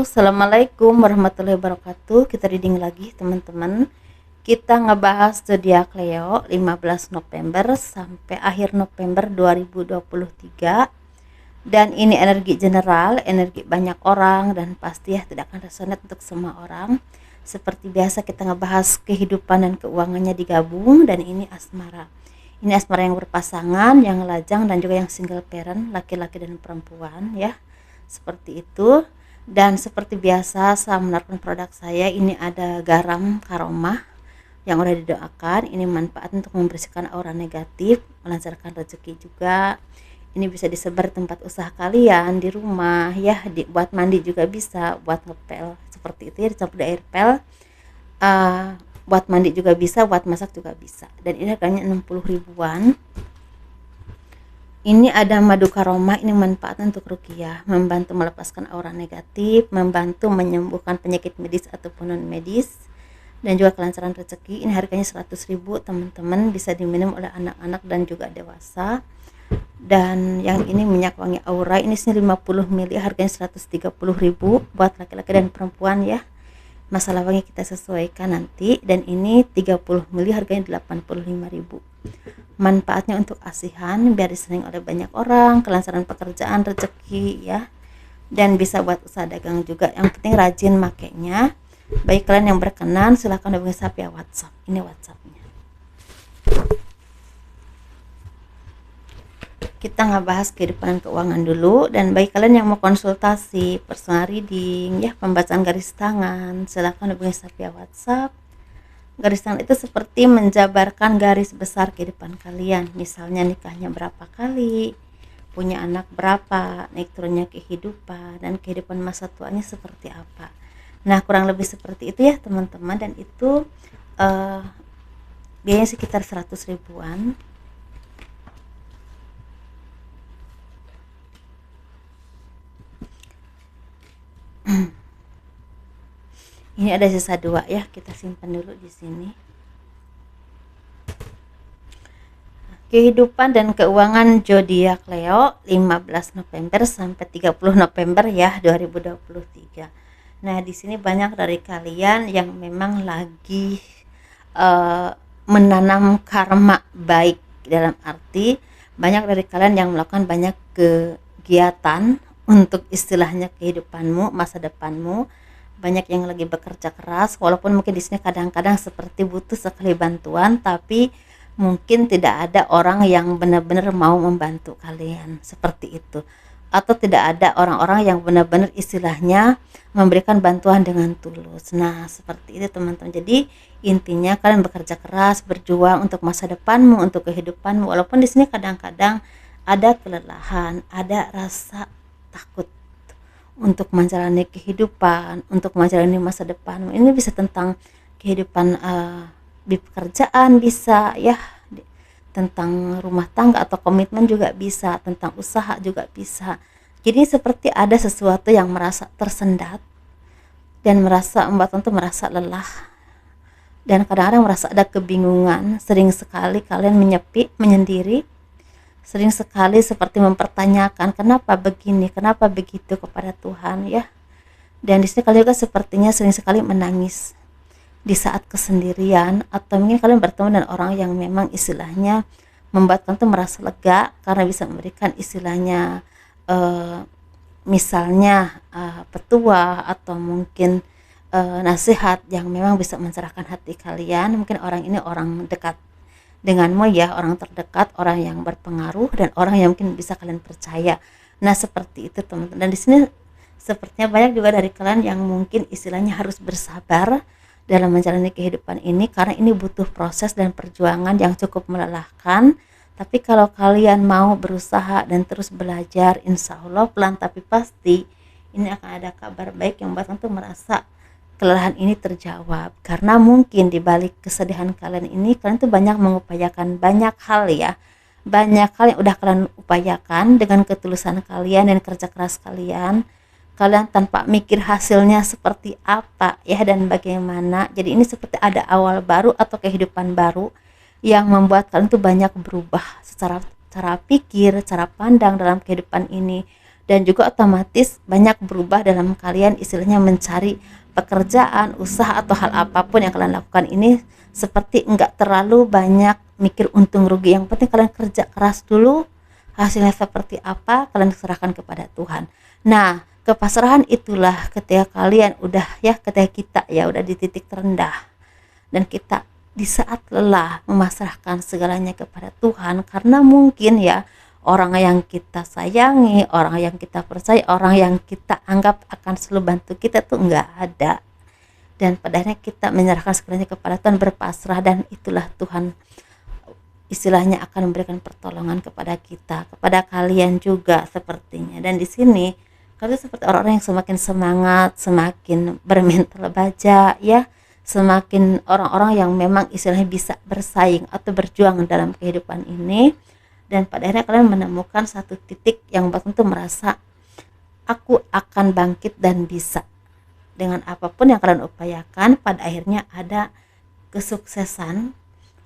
Assalamualaikum warahmatullahi wabarakatuh. Kita reading lagi teman-teman. Kita ngebahas zodiak Leo 15 November sampai akhir November 2023. Dan ini energi general, energi banyak orang, dan pasti ya tidak akan resonate untuk semua orang. Seperti biasa kita ngebahas kehidupan dan keuangannya digabung, dan ini asmara. Ini asmara yang berpasangan, yang lajang, dan juga yang single parent, laki-laki dan perempuan ya. Seperti itu. Dan seperti biasa saya menaruhkan produk saya, ini ada garam karomah yang udah didoakan. Ini manfaat untuk membersihkan aura negatif, melancarkan rezeki juga. Ini bisa disebar tempat usaha kalian, di rumah ya, buat mandi juga bisa, buat ngepel seperti itu ya, dicampur air pel. Buat mandi juga bisa, buat masak juga bisa. Dan ini harganya 60 ribuan. Ini ada madu karoma, ini manfaat untuk ruqyah, membantu melepaskan aura negatif, membantu menyembuhkan penyakit medis ataupun non medis, dan juga kelancaran rezeki. Ini harganya 100 ribu teman-teman, bisa diminum oleh anak-anak dan juga dewasa. Dan yang ini minyak wangi aura, ini 50 ml, harganya 130 ribu buat laki-laki dan perempuan ya. Masalah wangi kita sesuaikan nanti. Dan ini 30 ml, harganya 85 ribu. Manfaatnya untuk asihan, biar disenangi oleh banyak orang, kelancaran pekerjaan, rezeki ya, dan bisa buat usaha dagang juga. Yang penting rajin makainya. Bagi kalian yang berkenan silahkan hubungi saya via WhatsApp. Ini WhatsAppnya. Kita ngebahas kehidupan keuangan dulu. Dan bagi kalian yang mau konsultasi personal reading ya, pembacaan garis tangan, silahkan hubungi saya via WhatsApp. Garis tangan itu seperti menjabarkan garis besar kehidupan kalian. Misalnya nikahnya berapa kali, punya anak berapa, naik turunnya kehidupan, dan kehidupan masa tuanya seperti apa. Nah kurang lebih seperti itu ya teman-teman. Dan itu biayanya sekitar 100 ribuan. Ini ada sisa 2 ya, kita simpan dulu di sini. Kehidupan dan keuangan zodiak Leo 15 November sampai 30 November ya 2023. Nah, di sini banyak dari kalian yang memang lagi menanam karma baik, dalam arti banyak dari kalian yang melakukan banyak kegiatan untuk istilahnya kehidupanmu, masa depanmu. Banyak yang lagi bekerja keras, walaupun mungkin di sini kadang-kadang seperti butuh sekali bantuan, tapi mungkin tidak ada orang yang benar-benar mau membantu kalian seperti itu, atau tidak ada orang-orang yang benar-benar istilahnya memberikan bantuan dengan tulus. Nah seperti itu teman-teman. Jadi intinya kalian bekerja keras, berjuang untuk masa depanmu, untuk kehidupanmu, walaupun di sini kadang-kadang ada kelelahan, ada rasa takut untuk menjalani kehidupan, untuk menjalani masa depan. Ini bisa tentang kehidupan di pekerjaan, bisa ya, tentang rumah tangga atau komitmen juga bisa, tentang usaha juga bisa. Jadi seperti ada sesuatu yang merasa tersendat dan membuat tentu merasa lelah, dan kadang-kadang merasa ada kebingungan. Sering sekali kalian menyepi, menyendiri, sering sekali seperti mempertanyakan kenapa begini, kenapa begitu kepada Tuhan ya. Dan di sini kalian juga sepertinya sering sekali menangis di saat kesendirian, atau mungkin kalian bertemu dengan orang yang memang istilahnya membuat kalian tuh merasa lega karena bisa memberikan istilahnya misalnya petua atau mungkin nasihat yang memang bisa mencerahkan hati kalian. Mungkin orang ini orang dekat denganmu ya, orang terdekat, orang yang berpengaruh, dan orang yang mungkin bisa kalian percaya. Nah seperti itu teman-teman. Dan di sini sepertinya banyak juga dari kalian yang mungkin istilahnya harus bersabar dalam menjalani kehidupan ini, karena ini butuh proses dan perjuangan yang cukup melelahkan. Tapi kalau kalian mau berusaha dan terus belajar, insya Allah pelan tapi pasti ini akan ada kabar baik yang membuat kalian merasa kelelahan ini terjawab. Karena mungkin di balik kesedihan kalian ini, kalian tuh banyak mengupayakan banyak hal ya, banyak hal yang udah kalian upayakan dengan ketulusan kalian dan kerja keras kalian tanpa mikir hasilnya seperti apa ya dan bagaimana. Jadi ini seperti ada awal baru atau kehidupan baru yang membuat kalian tuh banyak berubah secara cara pikir, cara pandang dalam kehidupan ini. dan juga otomatis banyak berubah dalam kalian istilahnya mencari pekerjaan, usaha atau hal apapun yang kalian lakukan ini, seperti enggak terlalu banyak mikir untung rugi. Yang penting kalian kerja keras dulu, hasilnya seperti apa kalian serahkan kepada Tuhan. Nah, kepasrahan itulah ketika kalian udah ketika kita udah di titik terendah dan kita di saat lelah memasrahkan segalanya kepada Tuhan, karena mungkin orang yang kita sayangi, orang yang kita percaya, orang yang kita anggap akan selalu bantu kita tuh nggak ada, dan padahal kita menyerahkan segalanya kepada Tuhan, berpasrah, dan itulah Tuhan istilahnya akan memberikan pertolongan kepada kita, kepada kalian juga sepertinya. Dan di sini kalian seperti orang-orang yang semakin semangat, semakin bermental baja semakin orang-orang yang memang istilahnya bisa bersaing atau berjuang dalam kehidupan ini. Dan pada akhirnya kalian menemukan satu titik yang betul-betul merasa aku akan bangkit dan bisa. Dengan apapun yang kalian upayakan, pada akhirnya ada kesuksesan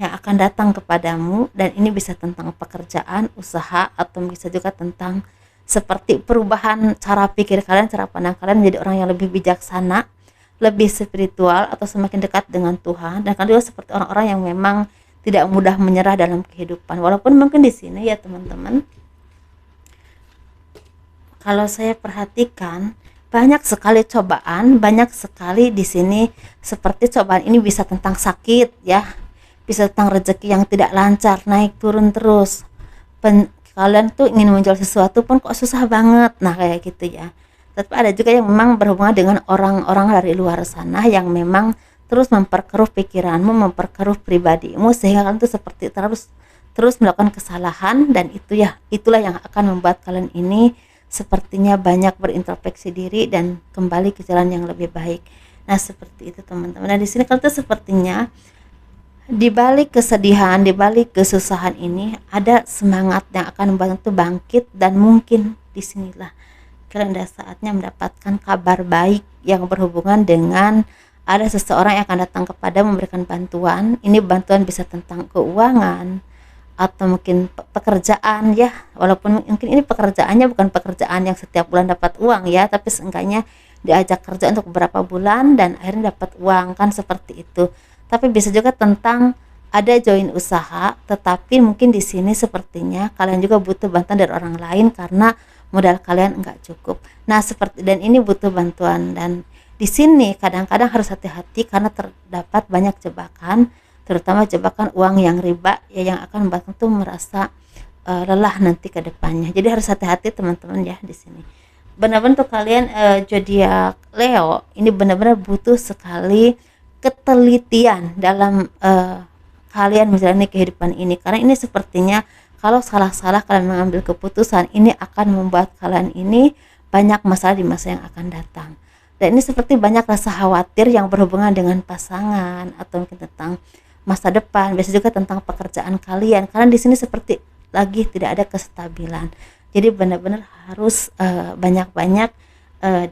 yang akan datang kepadamu, dan ini bisa tentang pekerjaan, usaha, atau bisa juga tentang seperti perubahan cara pikir kalian, cara pandang kalian menjadi orang yang lebih bijaksana, lebih spiritual, atau semakin dekat dengan Tuhan. Dan kalian juga seperti orang-orang yang memang tidak mudah menyerah dalam kehidupan. Walaupun mungkin di sini teman-teman, kalau saya perhatikan banyak sekali cobaan, banyak sekali di sini seperti cobaan ini bisa tentang sakit bisa tentang rezeki yang tidak lancar, naik turun terus. Kalian tuh ingin menjual sesuatu pun kok susah banget, nah kayak gitu Tapi ada juga yang memang berhubungan dengan orang-orang dari luar sana yang memang terus memperkeruh pikiranmu, memperkeruh pribadimu, sehingga kalian tuh seperti terus melakukan kesalahan, dan itulah yang akan membuat kalian ini sepertinya banyak berintrospeksi diri dan kembali ke jalan yang lebih baik. Nah, seperti itu teman-teman. Nah, di sini kalian tuh sepertinya di balik kesedihan, di balik kesusahan ini ada semangat yang akan membantu bangkit, dan mungkin disinilah kalian ada saatnya mendapatkan kabar baik yang berhubungan dengan ada seseorang yang akan datang kepada memberikan bantuan. Ini bantuan bisa tentang keuangan atau mungkin pekerjaan walaupun mungkin ini pekerjaannya bukan pekerjaan yang setiap bulan dapat uang tapi seenggaknya diajak kerja untuk beberapa bulan dan akhirnya dapat uang, kan seperti itu. Tapi bisa juga tentang ada join usaha, tetapi mungkin di sini sepertinya kalian juga butuh bantuan dari orang lain karena modal kalian enggak cukup. Nah, dan ini butuh bantuan, dan di sini kadang-kadang harus hati-hati karena terdapat banyak jebakan, terutama jebakan uang yang riba yang akan membuat tuh merasa lelah nanti ke depannya. Jadi harus hati-hati teman-teman di sini. Benar-benar tuh kalian zodiak Leo ini benar-benar butuh sekali ketelitian dalam kalian menjalani kehidupan ini, karena ini sepertinya kalau salah-salah kalian mengambil keputusan, ini akan membuat kalian ini banyak masalah di masa yang akan datang. Dan ini seperti banyak rasa khawatir yang berhubungan dengan pasangan atau mungkin tentang masa depan, biasa juga tentang pekerjaan kalian, karena di sini seperti lagi tidak ada kestabilan. Jadi benar-benar harus banyak-banyak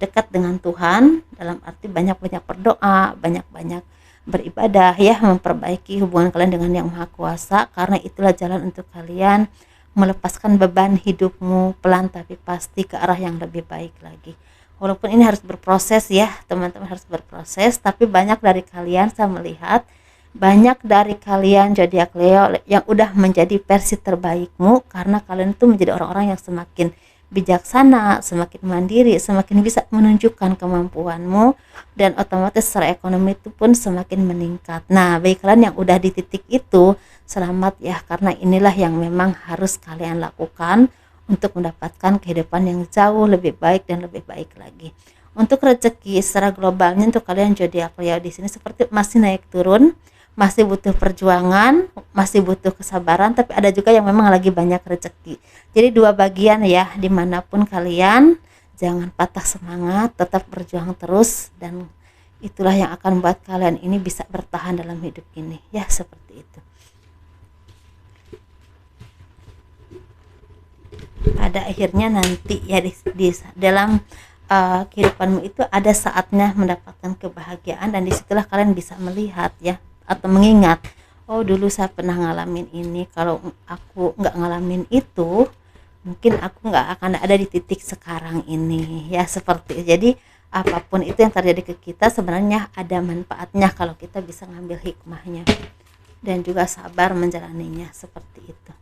dekat dengan Tuhan, dalam arti banyak-banyak berdoa, banyak-banyak beribadah memperbaiki hubungan kalian dengan Yang Maha Kuasa, karena itulah jalan untuk kalian melepaskan beban hidupmu pelan tapi pasti ke arah yang lebih baik lagi. Walaupun ini harus berproses teman-teman, harus berproses, tapi banyak dari kalian, saya melihat banyak dari kalian zodiak Leo yang udah menjadi versi terbaikmu, karena kalian itu menjadi orang-orang yang semakin bijaksana, semakin mandiri, semakin bisa menunjukkan kemampuanmu, dan otomatis secara ekonomi itu pun semakin meningkat. Nah, bagi kalian yang udah di titik itu, selamat karena inilah yang memang harus kalian lakukan untuk mendapatkan kehidupan yang jauh lebih baik dan lebih baik lagi. Untuk rezeki secara globalnya untuk kalian zodiak Leo di sini seperti masih naik turun, masih butuh perjuangan, masih butuh kesabaran, tapi ada juga yang memang lagi banyak rezeki. Jadi dua bagian dimanapun kalian, jangan patah semangat, tetap berjuang terus, dan itulah yang akan membuat kalian ini bisa bertahan dalam hidup ini seperti itu. Pada akhirnya nanti di dalam kehidupanmu itu ada saatnya mendapatkan kebahagiaan, dan disitulah kalian bisa melihat atau mengingat, oh dulu saya pernah ngalamin ini, kalau aku nggak ngalamin itu mungkin aku nggak akan ada di titik sekarang ini ya, seperti itu. Jadi apapun itu yang terjadi ke kita sebenarnya ada manfaatnya kalau kita bisa ngambil hikmahnya dan juga sabar menjalaninya, seperti itu.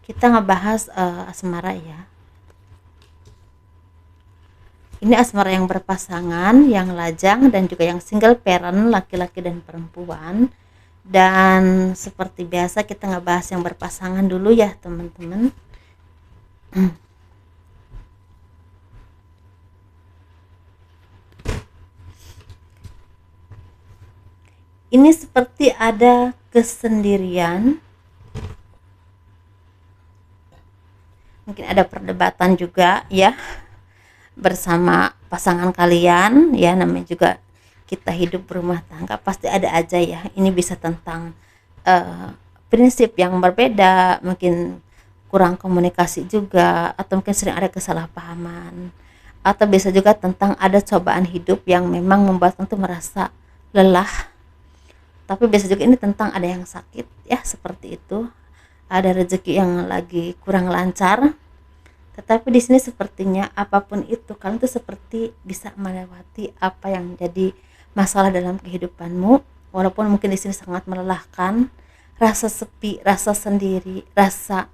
Kita ngebahas asmara ya. Ini asmara yang berpasangan, yang lajang, dan juga yang single parent, laki-laki dan perempuan. Dan seperti biasa kita ngebahas yang berpasangan dulu ya teman-teman. Ini seperti ada kesendirian, mungkin ada perdebatan juga ya bersama pasangan kalian ya, namanya juga kita hidup berumah tangga pasti ada aja ya. Ini bisa tentang prinsip yang berbeda, mungkin kurang komunikasi juga, atau mungkin sering ada kesalahpahaman, atau bisa juga tentang ada cobaan hidup yang memang membuat tentu merasa lelah. Tapi bisa juga ini tentang ada yang sakit ya, seperti itu. Ada rezeki yang lagi kurang lancar. Tetapi di sini sepertinya apapun itu kalian tuh seperti bisa melewati apa yang jadi masalah dalam kehidupanmu, walaupun mungkin di sini sangat melelahkan, rasa sepi, rasa sendiri, rasa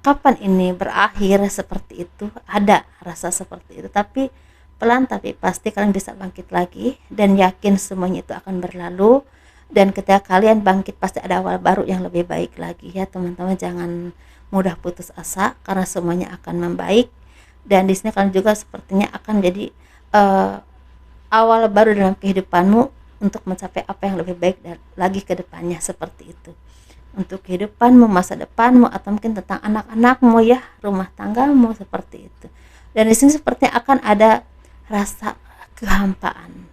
kapan ini berakhir, seperti itu. Ada rasa seperti itu, tapi pelan tapi pasti kalian bisa bangkit lagi dan yakin semuanya itu akan berlalu. Dan ketika kalian bangkit pasti ada awal baru yang lebih baik lagi ya teman-teman. Jangan mudah putus asa karena semuanya akan membaik. Dan di sini kalian juga sepertinya akan jadi awal baru dalam kehidupanmu untuk mencapai apa yang lebih baik dan lagi ke depannya, seperti itu. Untuk kehidupanmu, masa depanmu, atau mungkin tentang anak-anakmu ya, rumah tanggamu, seperti itu. Dan di sini sepertinya akan ada rasa kehampaan.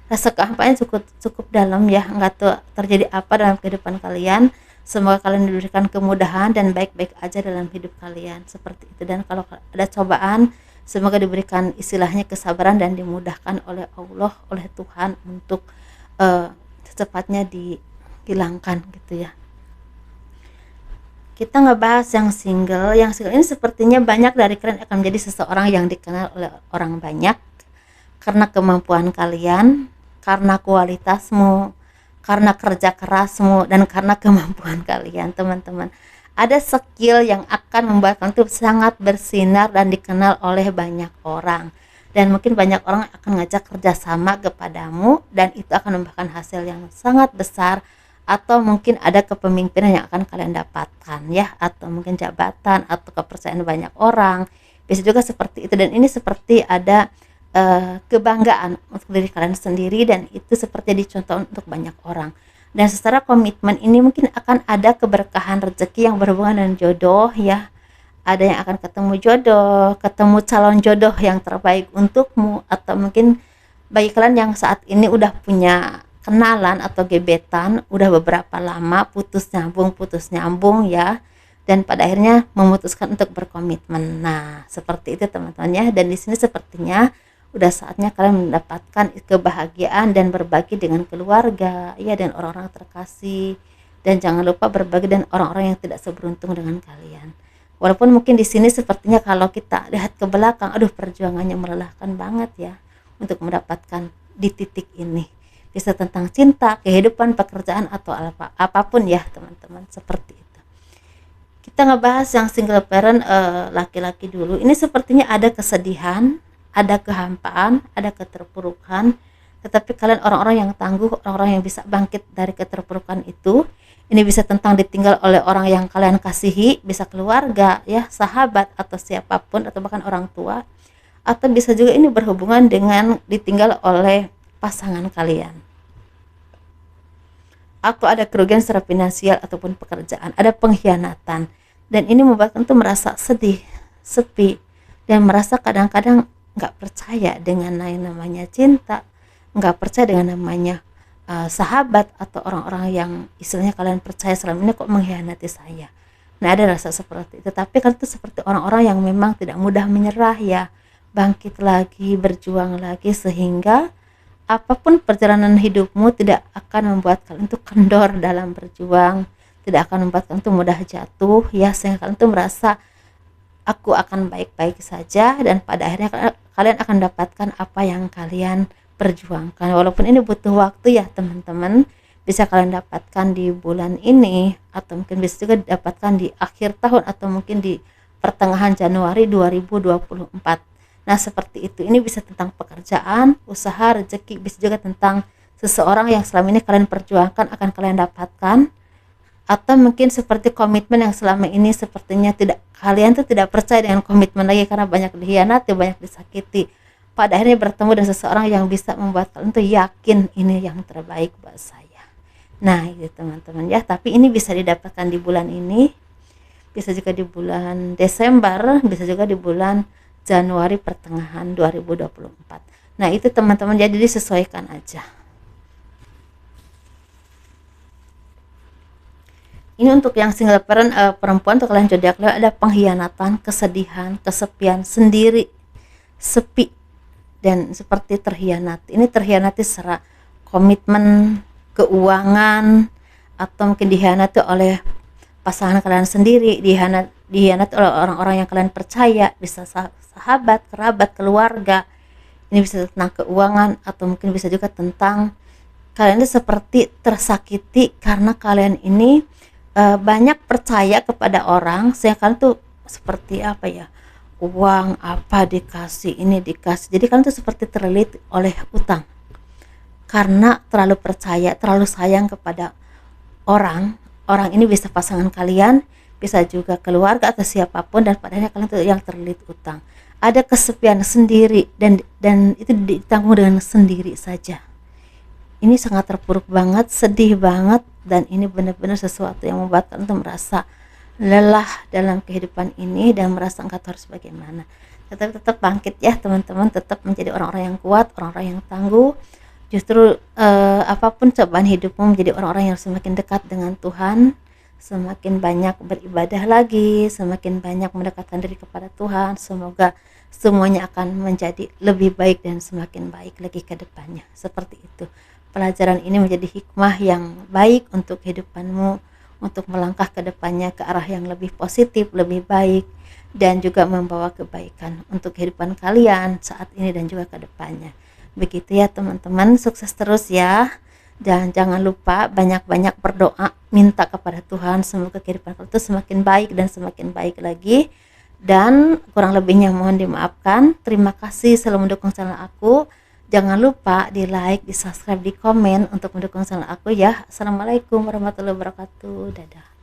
Rasa kehampaan cukup dalam ya, nggak tuh terjadi apa dalam kehidupan kalian. Semoga kalian diberikan kemudahan dan baik-baik aja dalam hidup kalian, seperti itu. Dan kalau ada cobaan, semoga diberikan istilahnya kesabaran dan dimudahkan oleh Allah, oleh Tuhan untuk secepatnya dihilangkan gitu ya. Kita ngebahas yang single. Yang single ini sepertinya banyak dari kalian akan menjadi seseorang yang dikenal oleh orang banyak karena kemampuan kalian, karena kualitasmu, karena kerja kerasmu, dan karena kemampuan kalian teman-teman. Ada skill yang akan membuat kalian itu sangat bersinar dan dikenal oleh banyak orang. Dan mungkin banyak orang akan ngajak kerjasama kepadamu, dan itu akan membuahkan hasil yang sangat besar. Atau mungkin ada kepemimpinan yang akan kalian dapatkan ya, atau mungkin jabatan atau kepercayaan banyak orang. Bisa juga seperti itu. Dan ini seperti ada kebanggaan untuk diri kalian sendiri, dan itu seperti dicontoh untuk banyak orang. Dan secara komitmen ini mungkin akan ada keberkahan rezeki yang berhubungan dengan jodoh ya. Ada yang akan ketemu jodoh, ketemu calon jodoh yang terbaik untukmu, atau mungkin bagi kalian yang saat ini udah punya kenalan atau gebetan udah beberapa lama, putus nyambung ya, dan pada akhirnya memutuskan untuk berkomitmen. Nah, seperti itu teman-teman ya. Dan di sini sepertinya udah saatnya kalian mendapatkan kebahagiaan dan berbagi dengan keluarga ya, dan orang-orang terkasih. Dan jangan lupa berbagi dengan orang-orang yang tidak seberuntung dengan kalian. Walaupun mungkin di sini sepertinya kalau kita lihat ke belakang, aduh perjuangannya melelahkan banget ya untuk mendapatkan di titik ini. Bisa tentang cinta, kehidupan, pekerjaan, atau apapun ya teman-teman, seperti itu. Kita ngebahas yang single parent, laki-laki dulu. Ini sepertinya ada kesedihan, ada kehampaan, ada keterpurukan, tetapi kalian orang-orang yang tangguh, orang-orang yang bisa bangkit dari keterpurukan itu. Ini bisa tentang ditinggal oleh orang yang kalian kasihi, bisa keluarga ya, sahabat, atau siapapun, atau bahkan orang tua. Atau bisa juga ini berhubungan dengan ditinggal oleh pasangan kalian, atau ada kerugian secara finansial ataupun pekerjaan, ada pengkhianatan. Dan ini membuat tentu merasa sedih, sepi, dan merasa kadang-kadang nggak percaya dengan yang namanya cinta, nggak percaya dengan namanya sahabat, atau orang-orang yang istilahnya kalian percaya selama ini kok mengkhianati saya. Nah, ada rasa seperti itu. Tapi kan itu seperti orang-orang yang memang tidak mudah menyerah ya, bangkit lagi, berjuang lagi, sehingga apapun perjalanan hidupmu tidak akan membuat kalian itu kendor dalam berjuang, tidak akan membuat kalian itu mudah jatuh ya, sehingga kalian itu merasa aku akan baik-baik saja, dan pada akhirnya kalian akan dapatkan apa yang kalian perjuangkan. Walaupun ini butuh waktu ya teman-teman, bisa kalian dapatkan di bulan ini, atau mungkin bisa juga didapatkan di akhir tahun, atau mungkin di pertengahan Januari 2024. Nah seperti itu, ini bisa tentang pekerjaan, usaha, rezeki, bisa juga tentang seseorang yang selama ini kalian perjuangkan akan kalian dapatkan, atau mungkin seperti komitmen yang selama ini sepertinya kalian tuh tidak percaya dengan komitmen lagi karena banyak dikhianati, banyak disakiti. Pada akhirnya bertemu dengan seseorang yang bisa membuat kalian tuh yakin ini yang terbaik buat saya. Nah itu teman-teman ya, tapi ini bisa didapatkan di bulan ini, bisa juga di bulan Desember, bisa juga di bulan Januari pertengahan 2024. Nah itu teman-teman, jadi disesuaikan aja. Ini untuk yang single parent, perempuan atau kalian zodiak Leo, ada pengkhianatan, kesedihan, kesepian, sendiri, sepi, dan seperti terhianati. Ini terhianati secara komitmen, keuangan, atau mungkin dihianati oleh pasangan kalian sendiri, dihianati oleh orang-orang yang kalian percaya, bisa sahabat, kerabat, keluarga. Ini bisa tentang keuangan, atau mungkin bisa juga tentang kalian itu seperti tersakiti karena kalian ini banyak percaya kepada orang, sehingga kalian tuh seperti apa ya, uang apa dikasih, ini dikasih, jadi kalian tuh seperti terlilit oleh utang karena terlalu percaya, terlalu sayang kepada orang ini. Bisa pasangan kalian, bisa juga keluarga atau siapapun, dan padahal kalian tuh yang terlilit utang. Ada kesepian sendiri, dan itu ditanggung dengan sendiri saja. Ini sangat terpuruk banget, sedih banget, dan ini benar-benar sesuatu yang membuat kalian tuh merasa lelah dalam kehidupan ini dan merasa engkau harus bagaimana. Tetapi tetap bangkit ya teman-teman, tetap menjadi orang-orang yang kuat, orang-orang yang tangguh. Justru apapun cobaan hidupmu, menjadi orang-orang yang semakin dekat dengan Tuhan, semakin banyak beribadah lagi, semakin banyak mendekatkan diri kepada Tuhan. Semoga semuanya akan menjadi lebih baik dan semakin baik lagi ke depannya. Seperti itu. Pelajaran ini menjadi hikmah yang baik untuk kehidupanmu, untuk melangkah ke depannya ke arah yang lebih positif, lebih baik, dan juga membawa kebaikan untuk kehidupan kalian saat ini dan juga ke depannya. Begitu ya teman-teman, sukses terus ya. Dan jangan lupa banyak-banyak berdoa, minta kepada Tuhan semoga kehidupan kalian itu semakin baik dan semakin baik lagi. Dan kurang lebihnya mohon dimaafkan. Terima kasih selalu mendukung channel aku. Jangan lupa di like, di subscribe, di komen untuk mendukung channel aku ya. Assalamualaikum warahmatullahi wabarakatuh. Dadah.